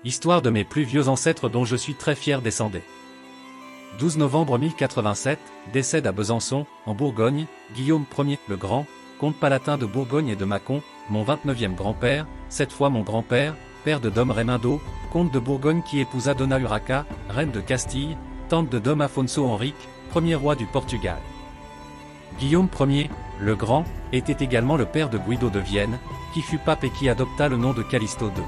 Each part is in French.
Histoire de mes plus vieux ancêtres dont je suis très fier descendant. 12 novembre 1087, décède à Besançon, en Bourgogne, Guillaume Ier, le Grand, comte palatin de Bourgogne et de Mâcon, mon 29e grand-père, cette fois mon grand-père, père de Dom Raimundo, comte de Bourgogne qui épousa Dona Urraca, reine de Castille, tante de Dom Afonso Henrique, premier roi du Portugal. Guillaume Ier, le Grand, était également le père de Guido de Vienne, qui fut pape et qui adopta le nom de Callisto II.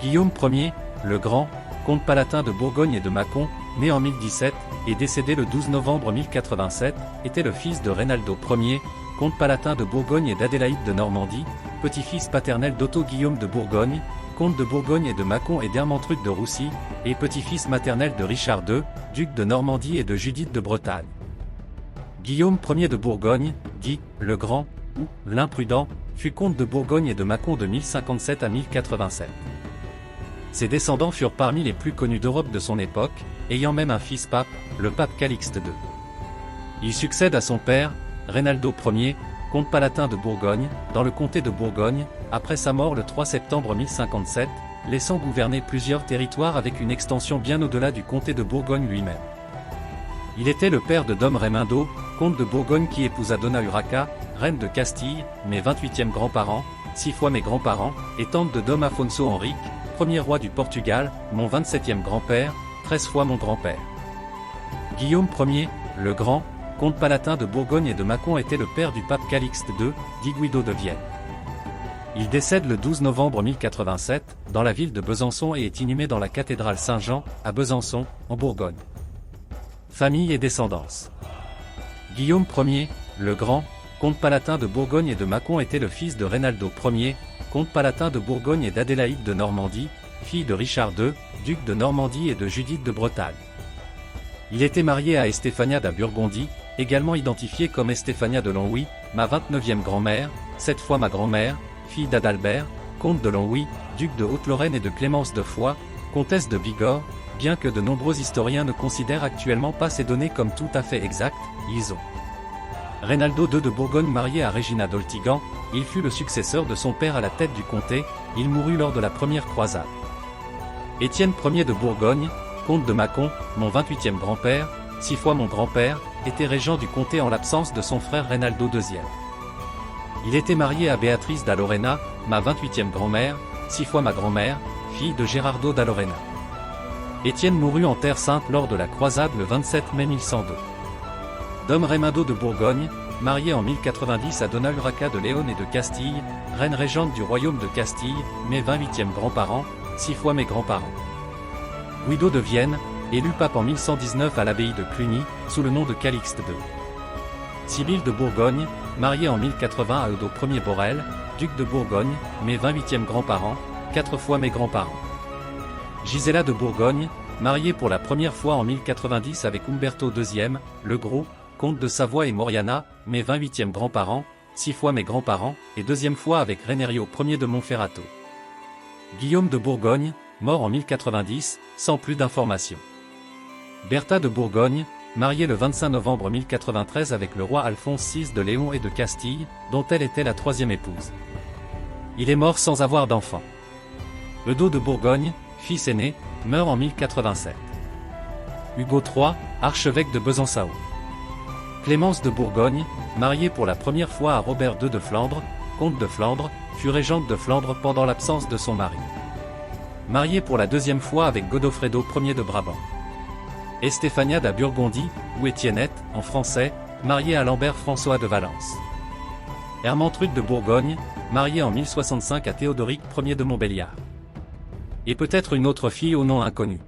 Guillaume Ier, le Grand, comte palatin de Bourgogne et de Mâcon, né en 1017, et décédé le 12 novembre 1087, était le fils de Reynaldo Ier, comte palatin de Bourgogne et d'Adélaïde de Normandie, petit-fils paternel d'Otto-Guillaume de Bourgogne, comte de Bourgogne et de Mâcon et d'Ermentrude de Roussy, et petit-fils maternel de Richard II, duc de Normandie et de Judith de Bretagne. Guillaume Ier de Bourgogne, dit le Grand, ou l'Imprudent, fut comte de Bourgogne et de Mâcon de 1057 à 1087. Ses descendants furent parmi les plus connus d'Europe de son époque, ayant même un fils pape, le pape Calixte II. Il succède à son père, Reynaldo Ier, comte palatin de Bourgogne, dans le comté de Bourgogne, après sa mort le 3 septembre 1057, laissant gouverner plusieurs territoires avec une extension bien au-delà du comté de Bourgogne lui-même. Il était le père de Dom Raimundo, comte de Bourgogne qui épousa Dona Urraca, reine de Castille, mes 28e grands-parents, 6 fois mes grands-parents, et tante de Dom Afonso Henrique, premier roi du Portugal, mon 27e grand-père, 13 fois mon grand-père. Guillaume Ier, le Grand, comte palatin de Bourgogne et de Mâcon était le père du pape Calixte II, dit Guido de Vienne. Il décède le 12 novembre 1087, dans la ville de Besançon et est inhumé dans la cathédrale Saint-Jean, à Besançon, en Bourgogne. Famille et descendance. Guillaume Ier, le Grand, comte palatin de Bourgogne et de Mâcon était le fils de Reynaldo Ier, comte palatin de Bourgogne et d'Adélaïde de Normandie, fille de Richard II, duc de Normandie et de Judith de Bretagne. Il était marié à Estéphania da Burgondie, également identifiée comme Estéphania de Longwy, ma 29e grand-mère, 7 fois ma grand-mère, fille d'Adalbert, comte de Longwy, duc de Haute-Lorraine et de Clémence de Foix, comtesse de Bigorre, bien que de nombreux historiens ne considèrent actuellement pas ces données comme tout à fait exactes, ils ont. Reynaldo II de Bourgogne marié à Regina d'Oltigan, il fut le successeur de son père à la tête du comté, il mourut lors de la première croisade. Étienne Ier de Bourgogne, comte de Mâcon, mon 28e grand-père, 6 fois mon grand-père, était régent du comté en l'absence de son frère Reynaldo II. Il était marié à Béatrice da Lorena, ma 28e grand-mère, 6 fois ma grand-mère, fille de Gerardo da Lorena. Étienne mourut en Terre Sainte lors de la croisade le 27 mai 1102. Dom Raimundo de Bourgogne, marié en 1090 à Dona Urraca de Léon et de Castille, reine régente du royaume de Castille, mes 28e grands-parents, 6 fois mes grands-parents. Guido de Vienne, élu pape en 1119 à l'abbaye de Cluny, sous le nom de Calixte II. Sibylle de Bourgogne, mariée en 1080 à Eudo Ier Borel, duc de Bourgogne, mes 28e grands-parents, 4 fois mes grands-parents. Gisela de Bourgogne, mariée pour la première fois en 1090 avec Umberto II, le Gros, comte de Savoie et Moriana, mes 28e grands-parents, 6 fois mes grands-parents, et deuxième fois avec Renério Ier de Monferrato. Guillaume de Bourgogne, mort en 1090, sans plus d'informations. Bertha de Bourgogne, mariée le 25 novembre 1093 avec le roi Alphonse VI de Léon et de Castille, dont elle était la 3e épouse. Il est mort sans avoir d'enfant. Eudo de Bourgogne, fils aîné, meurt en 1087. Hugo III, archevêque de Besançon. Clémence de Bourgogne, mariée pour la première fois à Robert II de Flandre, comte de Flandre, fut régente de Flandre pendant l'absence de son mari. Mariée pour la deuxième fois avec Godofredo Ier de Brabant. Estéphania da Burgondie, ou Étiennette, en français, mariée à Lambert François de Valence. Ermentrude de Bourgogne, mariée en 1065 à Théodoric Ier de Montbéliard. Et peut-être une autre fille au nom inconnu.